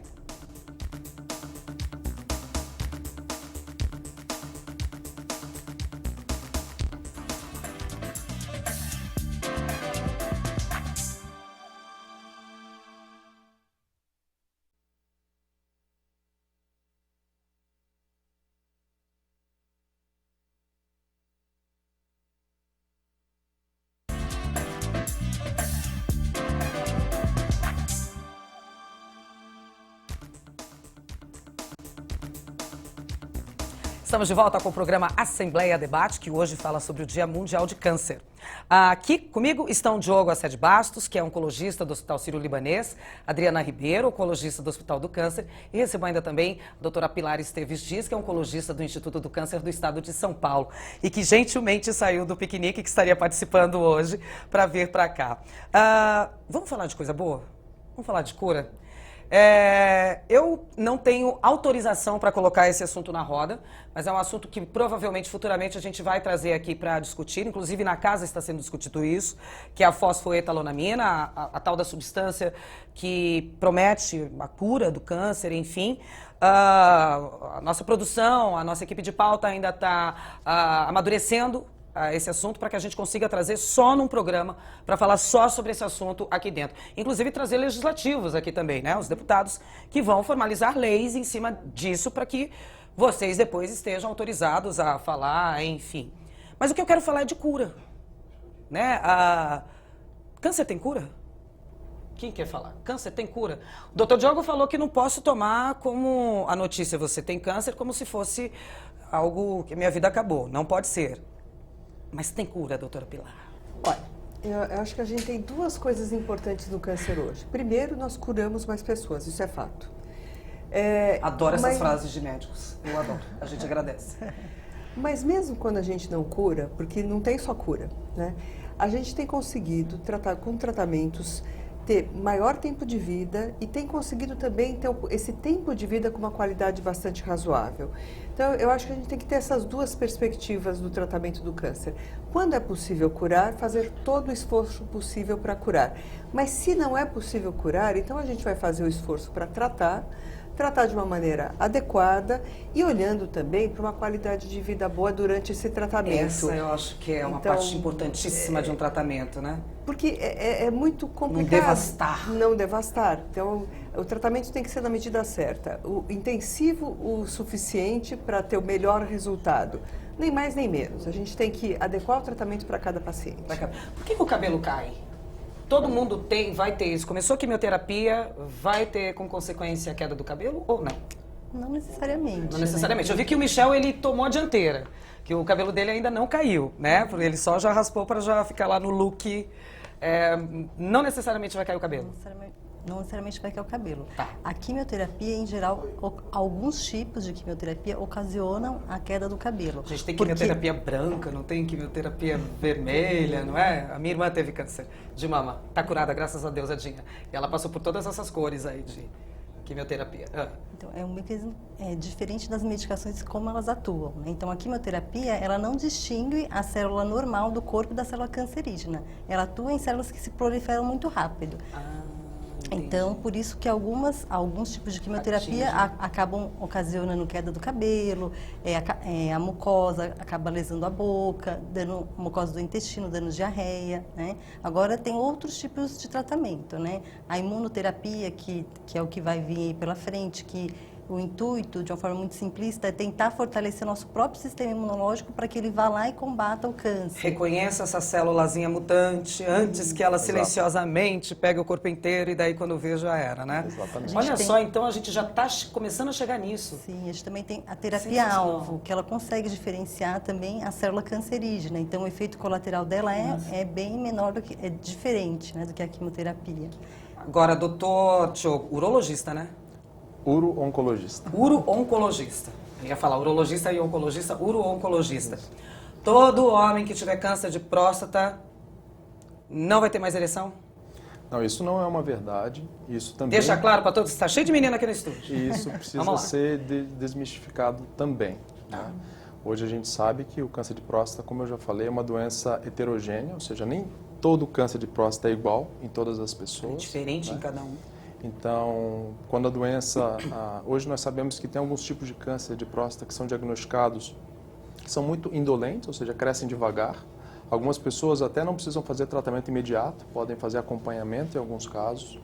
Estamos de volta com o programa Assembleia Debate, que hoje fala sobre o Dia Mundial de Câncer. Aqui comigo estão Diogo Assed Bastos, que é oncologista do Hospital Sírio-Libanês, Adriana Ribeiro, oncologista do Hospital do Câncer, e recebo ainda também a doutora Pilar Esteves Dias, que é oncologista do Instituto do Câncer do Estado de São Paulo, e que gentilmente saiu do piquenique que estaria participando hoje para vir para cá. Vamos falar de coisa boa? Vamos falar de cura? Eu não tenho autorização para colocar esse assunto na roda, mas é um assunto que provavelmente futuramente a gente vai trazer aqui para discutir, inclusive na casa está sendo discutido isso, que é a fosfoetalonamina, a tal da substância que promete a cura do câncer, enfim. A nossa produção, a nossa equipe de pauta ainda está amadurecendo esse assunto para que a gente consiga trazer só num programa para falar só sobre esse assunto aqui dentro. Inclusive trazer legislativos aqui também, né? Os deputados que vão formalizar leis em cima disso para que vocês depois estejam autorizados a falar, enfim. Mas o que eu quero falar é de cura, né? Câncer tem cura? Quem quer falar? Câncer tem cura? O doutor Diogo falou que não posso tomar como a notícia você tem câncer como se fosse algo que minha vida acabou. Não pode ser. Mas tem cura, doutora Pilar? Olha, eu acho que a gente tem duas coisas importantes no câncer hoje. Primeiro, nós curamos mais pessoas, isso é fato. Adoro essas frases de médicos, eu adoro, a gente agradece. Mas mesmo quando a gente não cura, porque não tem só cura, né? A gente tem conseguido tratar com tratamentos ter maior tempo de vida e tem conseguido também ter esse tempo de vida com uma qualidade bastante razoável. Então, eu acho que a gente tem que ter essas duas perspectivas do tratamento do câncer. Quando é possível curar, fazer todo o esforço possível para curar. Mas se não é possível curar, então a gente vai fazer o esforço para tratar de uma maneira adequada e olhando também para uma qualidade de vida boa durante esse tratamento. Essa eu acho que é uma parte importantíssima de um tratamento, né? Porque é muito complicado. Não devastar. Não devastar. Então, o tratamento tem que ser na medida certa. O intensivo o suficiente para ter o melhor resultado. Nem mais nem menos. A gente tem que adequar o tratamento para cada paciente. Por que o cabelo cai? Todo mundo vai ter isso. Começou a quimioterapia, vai ter com consequência a queda do cabelo ou não? Não necessariamente. Não necessariamente. Né? Eu vi que o Michel, ele tomou a dianteira, que o cabelo dele ainda não caiu, né? Porque ele só já raspou para já ficar lá no look. Não necessariamente vai cair o cabelo. Não necessariamente vai cair o cabelo. Tá. A quimioterapia, em geral, alguns tipos de quimioterapia ocasionam a queda do cabelo. A gente tem quimioterapia branca, não tem quimioterapia vermelha, não é? A minha irmã teve câncer de mama. Tá curada, graças a Deus, a Dinha. E ela passou por todas essas cores aí de quimioterapia. Então, é um mecanismo diferente das medicações, como elas atuam, né? Então, a quimioterapia, ela não distingue a célula normal do corpo da célula cancerígena. Ela atua em células que se proliferam muito rápido. Então, por isso que alguns tipos de quimioterapia acabam ocasionando queda do cabelo, a mucosa acaba lesando a boca, dando mucosa do intestino, dando diarreia, né? Agora, tem outros tipos de tratamento, né? A imunoterapia, que é o que vai vir aí pela frente, que o intuito, de uma forma muito simplista, é tentar fortalecer nosso próprio sistema imunológico para que ele vá lá e combata o câncer. Reconheça essa célulazinha mutante antes que ela silenciosamente pegue o corpo inteiro e daí quando vê já era, né? Exatamente. Olha só, então a gente já está começando a chegar nisso. Sim, a gente também tem a terapia-alvo, que ela consegue diferenciar também a célula cancerígena. Então, o efeito colateral dela é bem menor, é diferente, né, do que a quimioterapia. Agora, doutor Diogo, urologista, né? Uro-oncologista. Uro-oncologista. Eu ia falar urologista e oncologista, uro-oncologista. Todo homem que tiver câncer de próstata não vai ter mais ereção? Não, isso não é uma verdade. Isso também. Deixa claro para todos, está cheio de menina aqui no estúdio. Isso precisa ser desmistificado também. Né? Hoje a gente sabe que o câncer de próstata, como eu já falei, é uma doença heterogênea, ou seja, nem todo câncer de próstata é igual em todas as pessoas. É diferente, né? Em cada um. Então, quando a doença... hoje nós sabemos que tem alguns tipos de câncer de próstata que são diagnosticados, que são muito indolentes, ou seja, crescem devagar. Algumas pessoas até não precisam fazer tratamento imediato, podem fazer acompanhamento em alguns casos.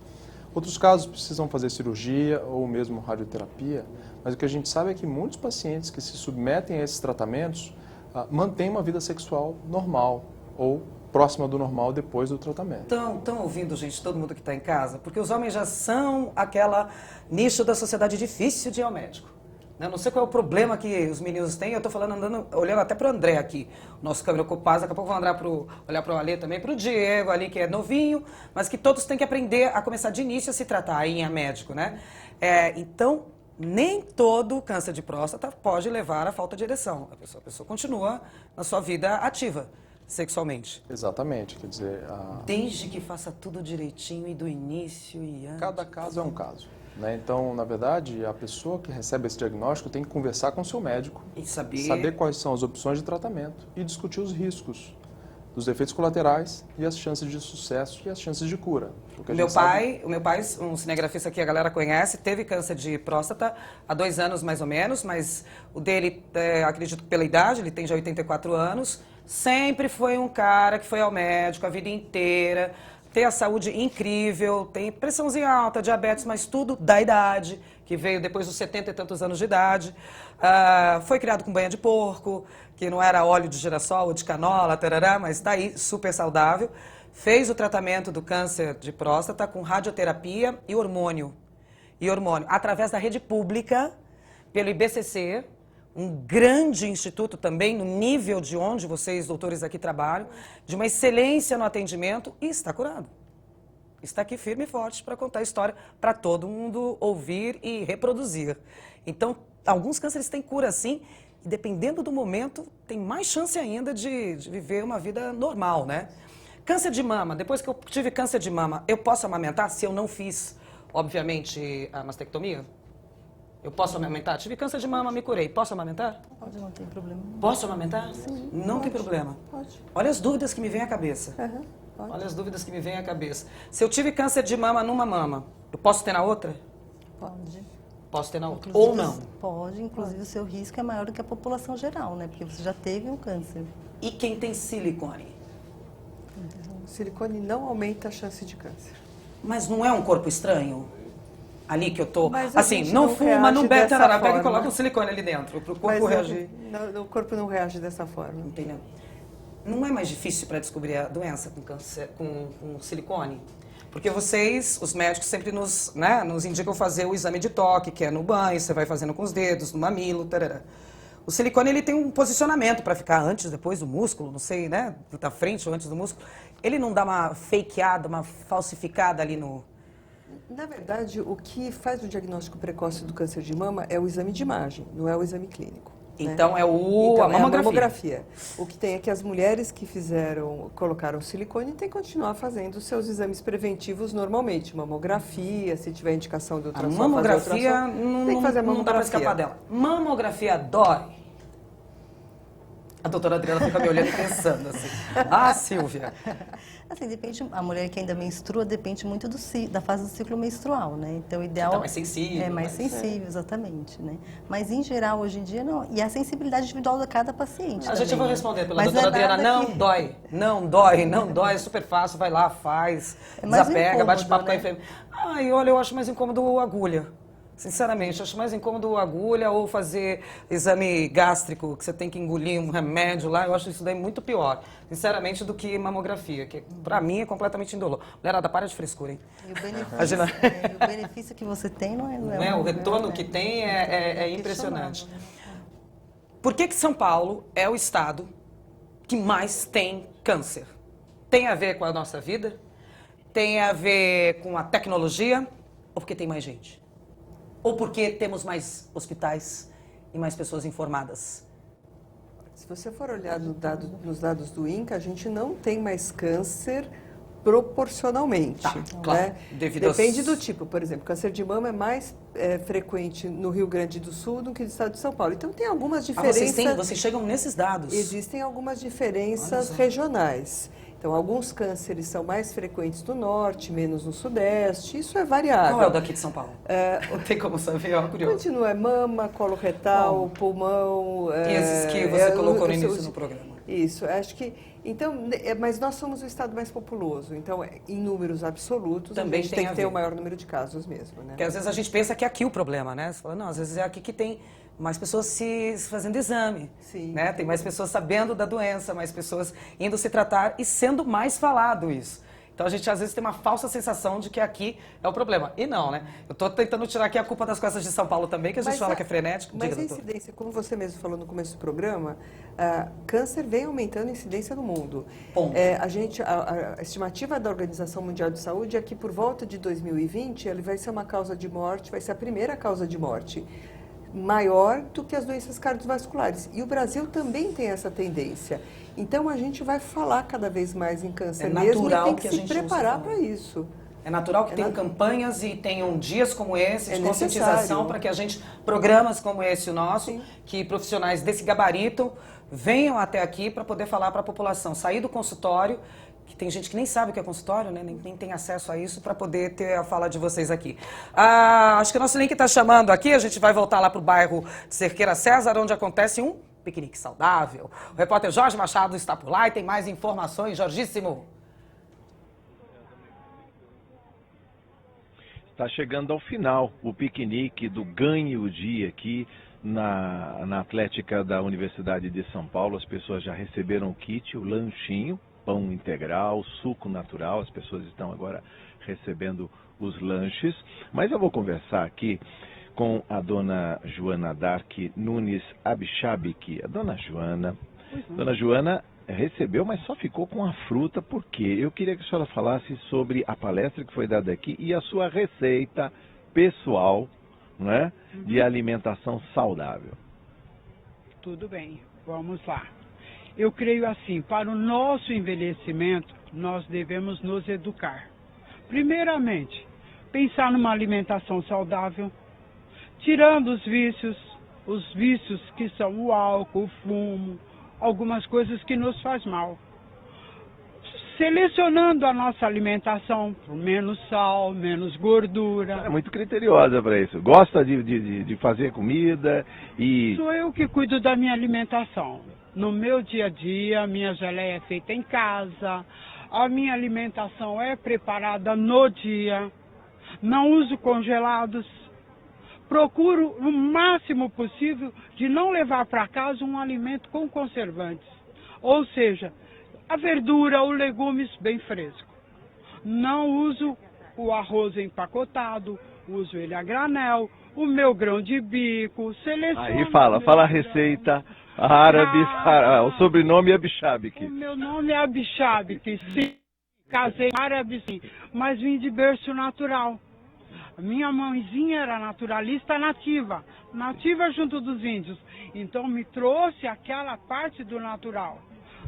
Outros casos precisam fazer cirurgia ou mesmo radioterapia, mas o que a gente sabe é que muitos pacientes que se submetem a esses tratamentos mantêm uma vida sexual normal ou próxima do normal depois do tratamento. Estão ouvindo, gente, todo mundo que está em casa? Porque os homens já são aquela nicho da sociedade difícil de ir ao médico. Eu não sei qual é o problema que os meninos têm, eu estou falando, olhando até para o André aqui, o nosso câmera ocupado, daqui a pouco vou olhar para o Alê também, para o Diego ali, que é novinho, mas que todos têm que aprender a começar de início a se tratar, aí em médico, né? Então, nem todo câncer de próstata pode levar à falta de ereção. A pessoa continua na sua vida ativa, sexualmente. Exatamente, quer dizer... Desde que faça tudo direitinho e do início e antes. Cada caso é um caso. Né? Então, na verdade, a pessoa que recebe esse diagnóstico tem que conversar com o seu médico. E saber quais são as opções de tratamento e discutir os riscos dos efeitos colaterais e as chances de sucesso e as chances de cura. O meu pai, um cinegrafista que a galera conhece, teve câncer de próstata há 2 anos mais ou menos, mas o dele, acredito pela idade, ele tem já 84 anos, sempre foi um cara que foi ao médico a vida inteira, tem a saúde incrível, tem pressãozinha alta, diabetes, mas tudo da idade, que veio depois dos 70 e tantos anos de idade. Foi criado com banha de porco, que não era óleo de girassol ou de canola, tarará, mas está aí, super saudável. Fez o tratamento do câncer de próstata com radioterapia e hormônio. Através da rede pública, pelo IBCC, um grande instituto também, no nível de onde vocês, doutores, aqui trabalham, de uma excelência no atendimento, e está curado. Está aqui firme e forte para contar a história, para todo mundo ouvir e reproduzir. Então, alguns cânceres têm cura sim, e dependendo do momento, tem mais chance ainda de viver uma vida normal, né? Câncer de mama, depois que eu tive câncer de mama, eu posso amamentar se eu não fiz, obviamente, a mastectomia? Eu posso amamentar? Tive câncer de mama, me curei. Posso amamentar? Pode, não tem problema. Posso amamentar? Sim. Não tem problema. Pode. Olha as dúvidas que me vêm à cabeça. Pode. Olha as dúvidas que me vêm à cabeça. Se eu tive câncer de mama numa mama, eu posso ter na outra? Pode. Posso ter na outra. Inclusive, Ou não? Pode, inclusive o seu risco é maior do que a população geral, né? Porque você já teve um câncer. E quem tem silicone? O silicone não aumenta a chance de câncer. Mas não é um corpo estranho? Ali que eu tô, Mas a assim, gente não não fuma, não reage bebe, dessa tarará, pega e forma. coloca um silicone ali dentro, pro corpo Mas reagir. o corpo não reage dessa forma. Entendeu? Não é mais difícil para descobrir a doença com câncer, com silicone? Porque vocês, os médicos, sempre nos indicam fazer o exame de toque, que é no banho, você vai fazendo com os dedos, no mamilo, tarará. O silicone, ele tem um posicionamento para ficar antes, depois do músculo, não sei, né? Da frente ou antes do músculo. Ele não dá uma fakeada, uma falsificada ali no... Na verdade, o que faz o diagnóstico precoce do câncer de mama é o exame de imagem, não é o exame clínico. Então né? é a mamografia. O que tem é que as mulheres que colocaram silicone têm que continuar fazendo os seus exames preventivos normalmente. Mamografia, se tiver indicação de ultrassom, mamografia tem que fazer a mamografia. Não dá para escapar dela. Mamografia dói? A doutora Adriana fica me olhando e pensando assim. Ah, Silvia. Assim, depende, a mulher que ainda menstrua depende muito da fase do ciclo menstrual, né? Então, o ideal... Tá mais sensível. É mais sensível, exatamente, né? Mas, em geral, hoje em dia, não. E a sensibilidade individual de cada paciente A também, gente vai né? responder pela Mas doutora não é Adriana. nada Não que- dói, não dói, não dói. É super fácil, vai lá, faz, É mais desapega, incômodo, bate papo com a né? enfermeira. Ai, olha, eu acho mais incômodo a agulha. Sinceramente, acho mais incômodo a agulha ou fazer exame gástrico, que você tem que engolir um remédio lá. Eu acho isso daí muito pior, sinceramente, do que mamografia, que pra mim é completamente indolor. Mulherada, para de frescura, hein? E o benefício, Imagina. e o benefício que você tem não é... Né? O retorno que tem é impressionante. Por que São Paulo é o estado que mais tem câncer? Tem a ver com a nossa vida? Tem a ver com a tecnologia? Ou porque tem mais gente? Ou porque temos mais hospitais e mais pessoas informadas? Se você for olhar nos dados do INCA, a gente não tem mais câncer proporcionalmente. Tá, claro. Né? Devido Depende aos- do tipo. Por exemplo, câncer de mama é mais frequente no Rio Grande do Sul do que no estado de São Paulo. Então, tem algumas Ah, diferenças. vocês chegam nesses dados. Existem algumas Olha diferenças só. regionais. Então, alguns cânceres são mais frequentes no norte, menos no sudeste. Isso é variável. Qual é o daqui de São Paulo? Não tem como saber, ó, curioso. Continua, é mama, colo retal, pulmão. E esses que você colocou no início do programa. Isso, acho que. Então, mas nós somos o estado mais populoso. Então, em números absolutos, Também a gente tem tem a que ter ver. o maior número de casos mesmo, né? Porque às vezes a gente pensa que é aqui o problema, né? Você fala, não, às vezes é aqui que tem mais pessoas se fazendo exame. Sim. Né? Tem mais pessoas sabendo da doença, mais pessoas indo se tratar e sendo mais falado isso. Então a gente às vezes tem uma falsa sensação de que aqui é o problema. E não, né? Eu estou tentando tirar aqui a culpa das costas de São Paulo também, que a gente fala que é frenético. Mas Diga, a doutor. incidência, como você mesmo falou no começo do programa, câncer vem aumentando a incidência no mundo. Ponto. A estimativa da Organização Mundial de Saúde é que por volta de 2020 ele vai ser uma causa de morte, vai ser a primeira causa de morte maior do que as doenças cardiovasculares. E o Brasil também tem essa tendência. Então a gente vai falar cada vez mais em câncer mesmo e natural tem que que a se gente preparar use para isso. É natural que tenham natural. campanhas e tenham dias como esse É de conscientização necessário. para que a gente, programas como esse o nosso, Sim. que profissionais desse gabarito venham até aqui para poder falar para a população, sair do consultório, que tem gente que nem sabe o que é consultório, né? nem tem acesso a isso, para poder ter a fala de vocês aqui. Acho que o nosso link está chamando aqui, a gente vai voltar lá para o bairro de Cerqueira César, onde acontece um piquenique saudável. O repórter Jorge Machado está por lá e tem mais informações. Jorgíssimo. Está chegando ao final o piquenique do Ganhe o Dia aqui na Atlética da Universidade de São Paulo. As pessoas já receberam o kit, o lanchinho, pão integral, suco natural. As pessoas estão agora recebendo os lanches. Mas eu vou conversar aqui com a dona Joana Dark Nunes Abichabik. A dona Joana recebeu, mas só ficou com a fruta. Por quê? Eu queria que a senhora falasse sobre a palestra que foi dada aqui e a sua receita pessoal, né, de alimentação saudável. Tudo bem, vamos lá. Eu creio assim, para o nosso envelhecimento, nós devemos nos educar. Primeiramente, pensar numa alimentação saudável, tirando os vícios que são o álcool, o fumo, algumas coisas que nos faz mal. Selecionando a nossa alimentação por menos sal, menos gordura. É muito criteriosa para isso. Gosta de fazer comida e... Sou eu que cuido da minha alimentação. No meu dia a dia, a minha geleia é feita em casa, a minha alimentação é preparada no dia, não uso congelados. Procuro o máximo possível de não levar para casa um alimento com conservantes. Ou seja, a verdura, os legumes bem fresco. Não uso o arroz empacotado, uso ele a granel, o meu grão de bico, seleciono... Aí fala a receita árabe, o sobrenome é Abichabik. O meu nome é Abichabik, sim, casei árabe sim, mas vim de berço natural. Minha mãezinha era naturalista nativa junto dos índios, então me trouxe aquela parte do natural.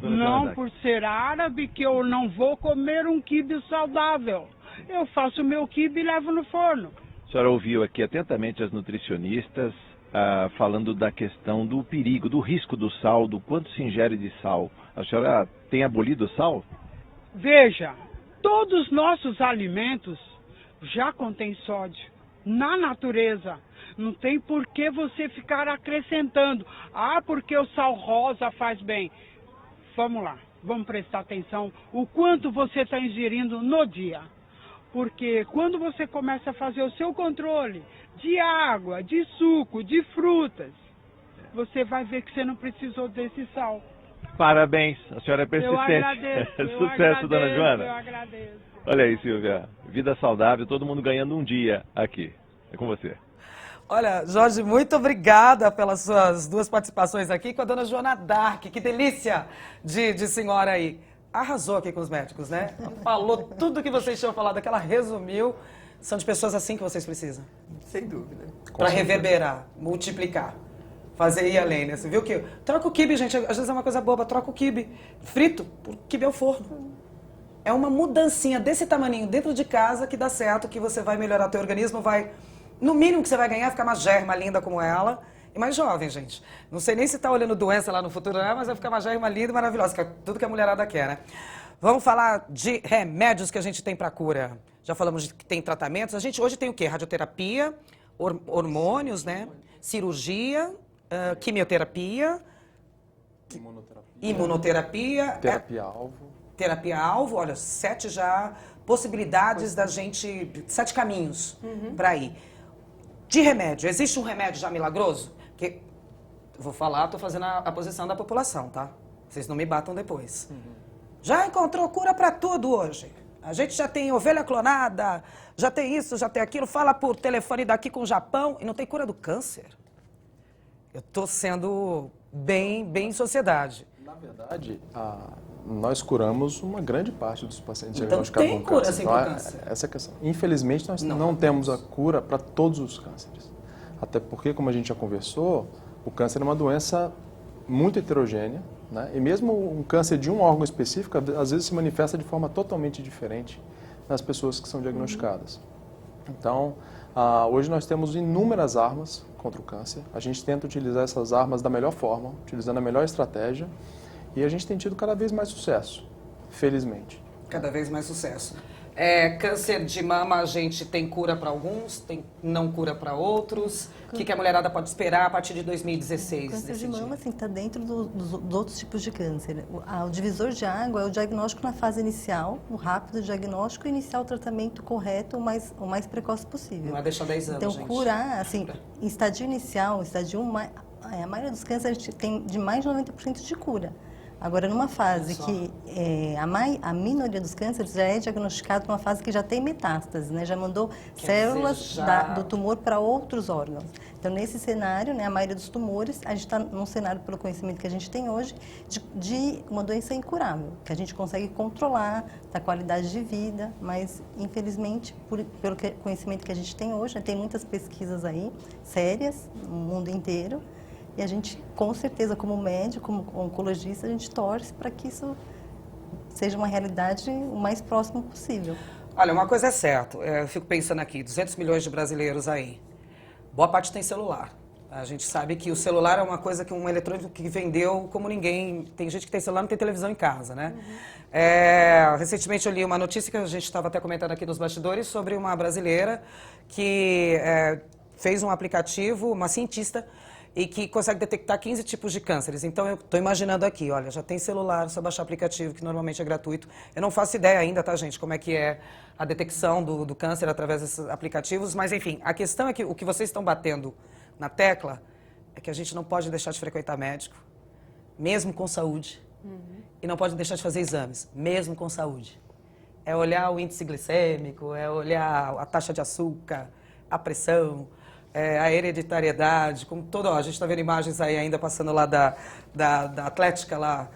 Não por ser árabe que eu não vou comer um quibe saudável. Eu faço o meu quibe e levo no forno. A senhora ouviu aqui atentamente as nutricionistas falando da questão do perigo, do risco do sal, do quanto se ingere de sal. A senhora tem abolido o sal? Veja, todos os nossos alimentos já contêm sódio na natureza. Não tem por que você ficar acrescentando. Porque o sal rosa faz bem. Vamos lá, vamos prestar atenção o quanto você está ingerindo no dia. Porque quando você começa a fazer o seu controle de água, de suco, de frutas, você vai ver que você não precisou desse sal. Parabéns, a senhora é persistente. Eu agradeço. Sucesso, dona Joana. Eu agradeço. Olha aí, Silvia, vida saudável, todo mundo ganhando um dia aqui. É com você. Olha, Jorge, muito obrigada pelas suas duas participações aqui com a dona Joana Dark. Que delícia de senhora aí. Arrasou aqui com os médicos, né? Falou tudo que vocês tinham falado, que ela resumiu. São de pessoas assim que vocês precisam. Sem dúvida. Para reverberar, multiplicar, fazer ir além, né? Você viu que... Troca o quibe, gente. Às vezes é uma coisa boba. Troca o quibe frito por quibe ao forno. É uma mudancinha desse tamaninho dentro de casa que dá certo, que você vai melhorar teu organismo, vai... No mínimo que você vai ganhar é ficar mais germa linda como ela e mais jovem, gente. Não sei nem se tá olhando doença lá no futuro, mas vai ficar uma germa linda e maravilhosa, que é tudo que a mulherada quer, né? Vamos falar de remédios que a gente tem para cura. Já falamos de que tem tratamentos. A gente hoje tem o quê? Radioterapia, hormônios, né? Cirurgia, quimioterapia, imunoterapia, Terapia-alvo. terapia-alvo, olha, 7 já possibilidades da gente, 7 caminhos para ir. De remédio, existe um remédio já milagroso? Que, vou falar, tô fazendo a posição da população, tá? Vocês não me batam depois. Já encontrou cura para tudo hoje. A gente já tem ovelha clonada, já tem isso, já tem aquilo, fala por telefone daqui com o Japão e não tem cura do câncer. Eu tô sendo bem sociedade. Na verdade, nós curamos uma grande parte dos pacientes Então diagnosticados tem com cura, câncer. sim, Então, pro câncer. essa é a questão. Infelizmente, nós não temos a cura para todos os cânceres. Até porque, como a gente já conversou, o câncer é uma doença muito heterogênea, né? E mesmo um câncer de um órgão específico, às vezes se manifesta de forma totalmente diferente nas pessoas que são diagnosticadas. Então, hoje nós temos inúmeras armas contra o câncer. A gente tenta utilizar essas armas da melhor forma, utilizando a melhor estratégia, e a gente tem tido cada vez mais sucesso, felizmente. Cada vez mais sucesso. Câncer de mama, a gente tem cura para alguns, tem não cura para outros. O que a mulherada pode esperar a partir de 2016? O câncer de mama está dentro dos outros tipos de câncer. O divisor de água é o diagnóstico na fase inicial, o rápido diagnóstico e iniciar o tratamento correto o mais precoce possível. Não é deixar 10 anos, então, gente. curar, assim, em estadio inicial, estadio 1, a maioria dos cânceres a gente tem de mais de 90% de cura. Agora, numa fase que a minoria dos cânceres já é diagnosticado numa fase que já tem metástase, né? Já mandou células do tumor para outros órgãos. Então, nesse cenário, né, a maioria dos tumores, a gente está num cenário, pelo conhecimento que a gente tem hoje, de uma doença incurável, que a gente consegue controlar, da qualidade de vida, mas, infelizmente, pelo conhecimento que a gente tem hoje, tem muitas pesquisas aí, sérias, no mundo inteiro, e a gente, com certeza, como médico, como oncologista, a gente torce para que isso seja uma realidade o mais próximo possível. Olha, uma coisa é certa, eu fico pensando aqui, 200 milhões de brasileiros aí, boa parte tem celular. A gente sabe que o celular é uma coisa, que um eletrônico que vendeu como ninguém. Tem gente que tem celular, não tem televisão em casa, né? Recentemente eu li uma notícia que a gente estava até comentando aqui nos bastidores sobre uma brasileira que fez um aplicativo, uma cientista, e que consegue detectar 15 tipos de cânceres. Então, eu estou imaginando aqui, olha, já tem celular, só baixar aplicativo, que normalmente é gratuito. Eu não faço ideia ainda, tá, gente, como é que é a detecção do câncer através desses aplicativos. Mas, enfim, a questão é que o que vocês estão batendo na tecla é que a gente não pode deixar de frequentar médico, mesmo com saúde. E não pode deixar de fazer exames, mesmo com saúde. É olhar o índice glicêmico, é olhar a taxa de açúcar, a pressão, a hereditariedade, como todo, a gente está vendo imagens aí ainda passando lá da Atlética, lá,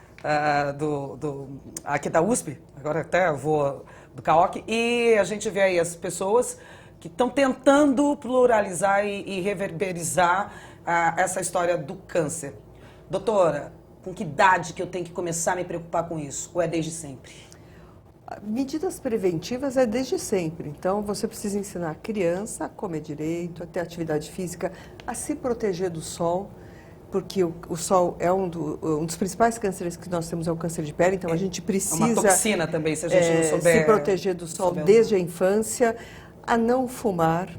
aqui da USP, agora até vou do CAOC, e a gente vê aí as pessoas que estão tentando pluralizar e reverberizar essa história do câncer. Doutora, com que idade que eu tenho que começar a me preocupar com isso? Ou é desde sempre? Medidas preventivas é desde sempre. Então, você precisa ensinar a criança a comer direito, a ter atividade física, a se proteger do sol, porque o sol é um dos principais cânceres que nós temos, é o câncer de pele. Então, a gente precisa... É uma toxina também, se a gente não souber... Se proteger do sol desde a infância, a não fumar,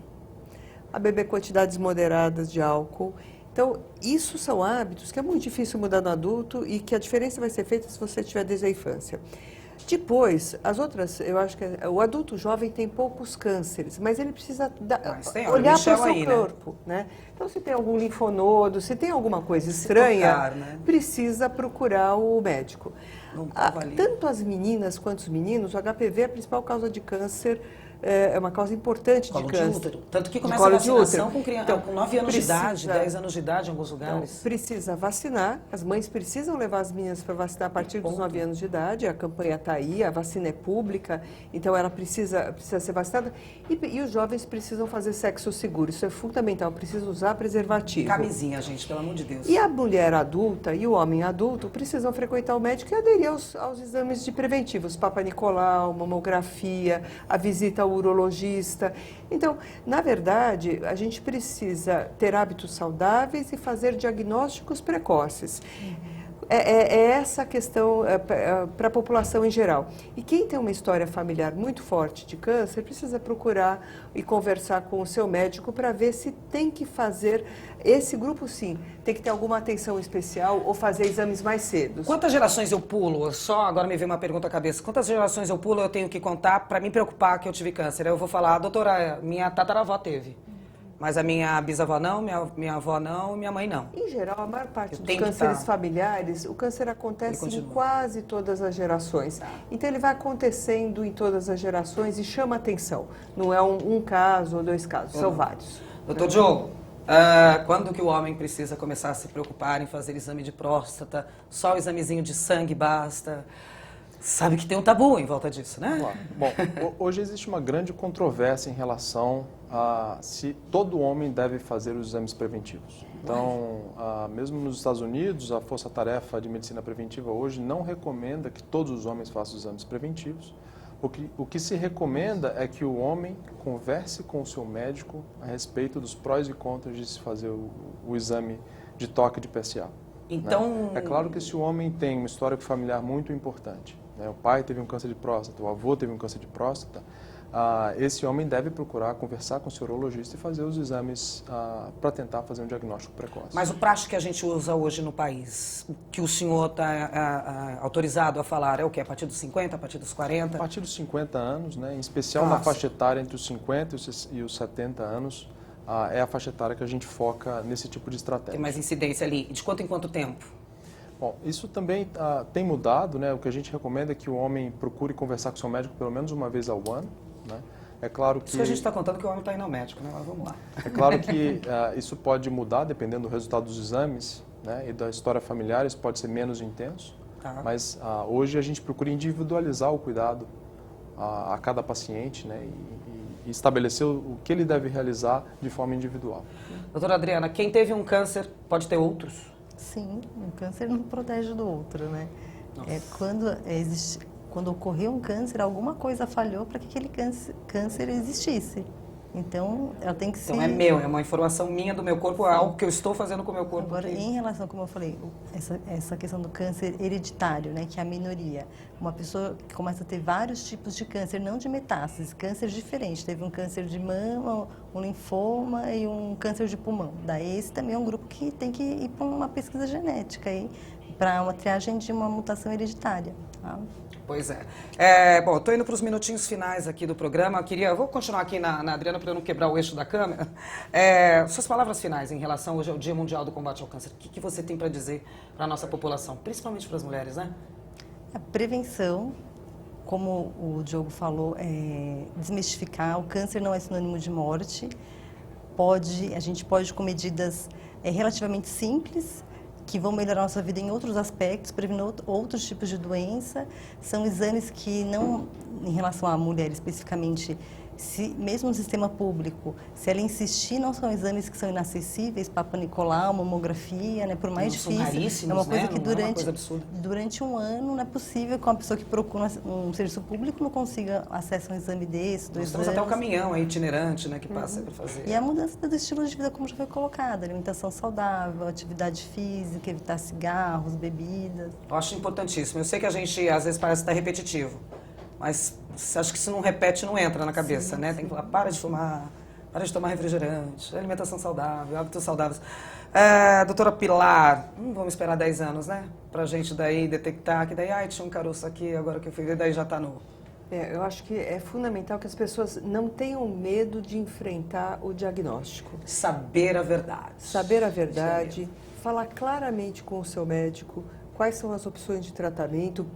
a beber quantidades moderadas de álcool. Então, isso são hábitos que é muito difícil mudar no adulto e que a diferença vai ser feita se você tiver desde a infância. Depois, as outras, eu acho que o adulto jovem tem poucos cânceres, mas ele precisa olhar para o seu corpo, né? Então, se tem algum linfonodo, se tem alguma coisa estranha, tocar, né? Precisa procurar o médico. Tanto as meninas quanto os meninos, o HPV é a principal causa de câncer é uma causa importante Colo de de câncer. útero. Tanto que De começa a colo de vacinação útero. com, Então, com 9 anos de idade, precisa- 10 anos de idade em alguns Então, lugares. precisa vacinar, as mães precisam levar as meninas para vacinar a partir dos 9 anos de idade, a campanha está aí, a vacina é pública, então ela precisa ser vacinada. E os jovens precisam fazer sexo seguro, isso é fundamental, precisam usar preservativo. Camisinha, gente, pelo amor de Deus. E a mulher adulta e o homem adulto precisam frequentar o médico e aderir aos exames de preventivos, Papa Nicolau, mamografia, a visita ao urologista. Então, na verdade, a gente precisa ter hábitos saudáveis e fazer diagnósticos precoces. É essa a questão para a população em geral. E quem tem uma história familiar muito forte de câncer precisa procurar e conversar com o seu médico para ver se tem que fazer, esse grupo sim, tem que ter alguma atenção especial ou fazer exames mais cedo. Quantas gerações eu pulo? Só agora me veio uma pergunta à cabeça. Quantas gerações eu pulo eu tenho que contar para me preocupar que eu tive câncer? Eu vou falar, doutora, minha tataravó teve. Mas a minha bisavó não, minha avó não e minha mãe não. Em geral, a maior parte Eu dos tenho que cânceres tá. familiares, o câncer acontece Ele em continua. quase todas as gerações. Então, ele vai acontecendo em todas as gerações e chama atenção. Não é um caso ou 2 casos, são vários. Doutor Diogo, quando que o homem precisa começar a se preocupar em fazer exame de próstata? Só o examezinho de sangue basta? Sabe que tem um tabu em volta disso, né? Claro. Bom, hoje existe uma grande controvérsia em relação a se todo homem deve fazer os exames preventivos. Então, mesmo nos Estados Unidos, a Força Tarefa de Medicina Preventiva hoje não recomenda que todos os homens façam os exames preventivos. O que se recomenda é que o homem converse com o seu médico a respeito dos prós e contras de se fazer o exame de toque de PSA. Então... É claro que se o homem tem uma história familiar muito importante, né, o pai teve um câncer de próstata, o avô teve um câncer de próstata, esse homem deve procurar conversar com o seu urologista e fazer os exames para tentar fazer um diagnóstico precoce. Mas o praxe que a gente usa hoje no país, o que o senhor está autorizado a falar, é o quê? A partir dos 50, a partir dos 40? A partir dos 50 anos, né, em especial na faixa etária entre os 50 e os 70 anos, é a faixa etária que a gente foca nesse tipo de estratégia. Tem mais incidência ali. De quanto em quanto tempo? Bom, isso também tem mudado, né? O que a gente recomenda é que o homem procure conversar com o seu médico pelo menos uma vez ao ano, né? É claro que... Isso que a gente está contando que o homem está indo ao médico, né? Mas vamos lá. É claro que isso pode mudar dependendo do resultado dos exames, né? E da história familiar, isso pode ser menos intenso. Tá. Mas hoje a gente procura individualizar o cuidado a cada paciente, né? E estabelecer o que ele deve realizar de forma individual. Doutora Adriana, quem teve um câncer pode ter outros? Sim, um câncer não protege do outro, né? Quando ocorreu um câncer, alguma coisa falhou para que aquele câncer existisse. Então, ela tem que ser... Então é meu, é uma informação minha do meu corpo, é algo que eu estou fazendo com o meu corpo. Agora, aqui. em relação, como eu falei, essa questão do câncer hereditário, né, que é a minoria. Uma pessoa que começa a ter vários tipos de câncer, não de metástase, câncer diferente. Teve um câncer de mama, um linfoma e um câncer de pulmão. Daí esse também é um grupo que tem que ir para uma pesquisa genética, para uma triagem de uma mutação hereditária. Tá? Pois é. Bom, estou indo para os minutinhos finais aqui do programa. Eu vou continuar aqui na Adriana para eu não quebrar o eixo da câmera. Suas palavras finais em relação hoje ao Dia Mundial do Combate ao Câncer. O que você tem para dizer para a nossa população, principalmente para as mulheres, né? A prevenção, como o Diogo falou, desmistificar. O câncer não é sinônimo de morte. A gente pode, com medidas relativamente simples, que vão melhorar a nossa vida em outros aspectos, prevenindo outros tipos de doença. São exames que não, em relação à mulher especificamente, mesmo no sistema público, se ela insistir, não são exames que são inacessíveis, Papa Nicolau, mamografia, né, por mais difícil. São caríssimos, é uma coisa né? que Não é uma coisa absurda. durante um ano não é possível que uma pessoa que procura um serviço público não consiga acesso a um exame desse, Nós temos até o caminhão itinerante, né, que passa para fazer. E a mudança do estilo de vida, como já foi colocado, alimentação saudável, atividade física, evitar cigarros, bebidas. Eu acho importantíssimo. Eu sei que a gente, às vezes, parece estar repetitivo, mas acho que se não repete, não entra na cabeça, né? Tem que falar, para de fumar, para de tomar refrigerante, alimentação saudável, hábitos saudáveis. Doutora Pilar, não vamos esperar 10 anos, né? Pra gente daí detectar que daí, tinha um caroço aqui, agora que eu fui ver, daí já tá no... Eu acho que é fundamental que as pessoas não tenham medo de enfrentar o diagnóstico. Saber a verdade. Saber a verdade, falar claramente com o seu médico quais são as opções de tratamento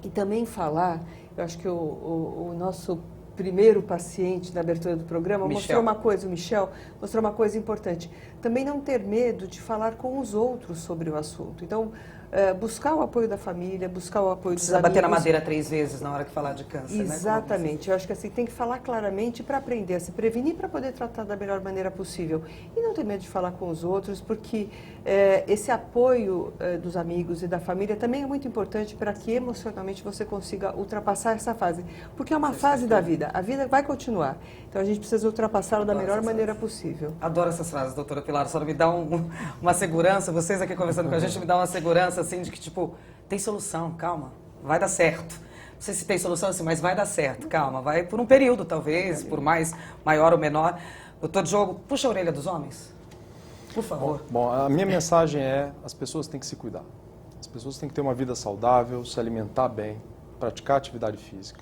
e também falar, eu acho que o nosso primeiro paciente na abertura do programa, Michel. mostrou uma coisa, o Michel, mostrou uma coisa importante. Também não ter medo de falar com os outros sobre o assunto. Então, buscar o apoio da família, buscar o apoio dos Precisa amigos. bater na madeira 3 vezes na hora que falar de câncer, né? Exatamente. Eu acho que assim, tem que falar claramente para aprender a se prevenir, para poder tratar da melhor maneira possível. E não ter medo de falar com os outros, porque esse apoio dos amigos e da família também é muito importante para que emocionalmente você consiga ultrapassar essa fase. Porque é uma fase da vida. A vida vai continuar. Então a gente precisa ultrapassá-la da melhor maneira possível. Adoro essas frases, doutora Pilar. A senhora me dá uma segurança, vocês aqui conversando com a gente me dá uma segurança, assim, de que, tipo, tem solução, calma, vai dar certo. Não sei se tem solução assim, mas vai dar certo, calma. Vai por um período, talvez, por maior ou menor. Doutor Diogo, puxa a orelha dos homens, por favor. Bom, a minha mensagem é, as pessoas têm que se cuidar. As pessoas têm que ter uma vida saudável, se alimentar bem, praticar atividade física.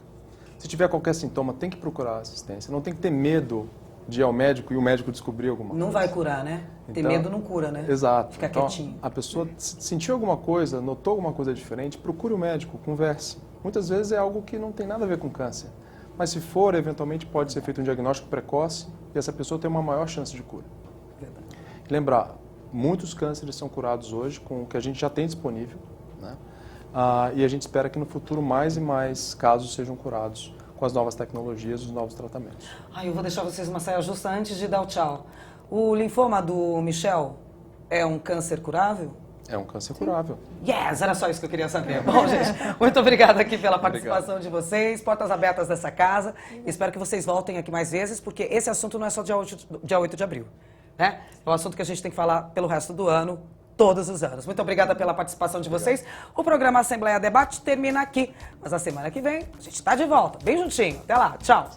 Se tiver qualquer sintoma, tem que procurar assistência. Não tem que ter medo de ir ao médico e o médico descobrir alguma coisa. Não vai curar, né? Ter medo não cura, né? Exato. Fica então, quietinho. a pessoa sentiu alguma coisa, notou alguma coisa diferente, procure o médico, converse. Muitas vezes é algo que não tem nada a ver com câncer. Mas se for, eventualmente pode ser feito um diagnóstico precoce e essa pessoa tem uma maior chance de cura. Verdade. Lembrar, muitos cânceres são curados hoje com o que a gente já tem disponível, né? E a gente espera que no futuro mais e mais casos sejam curados com as novas tecnologias, os novos tratamentos. Eu vou deixar vocês uma saia justa antes de dar o tchau. O linfoma do Michel é um câncer curável? É um câncer curável. Yes, era só isso que eu queria saber. Bom, gente, muito obrigada aqui pela participação de vocês, portas abertas dessa casa. Espero que vocês voltem aqui mais vezes, porque esse assunto não é só dia 8 de abril, né? É um assunto que a gente tem que falar pelo resto do ano, todos os anos. Muito obrigada pela participação de vocês. O programa Assembleia Debate termina aqui, mas a semana que vem a gente está de volta, bem juntinho. Até lá, tchau.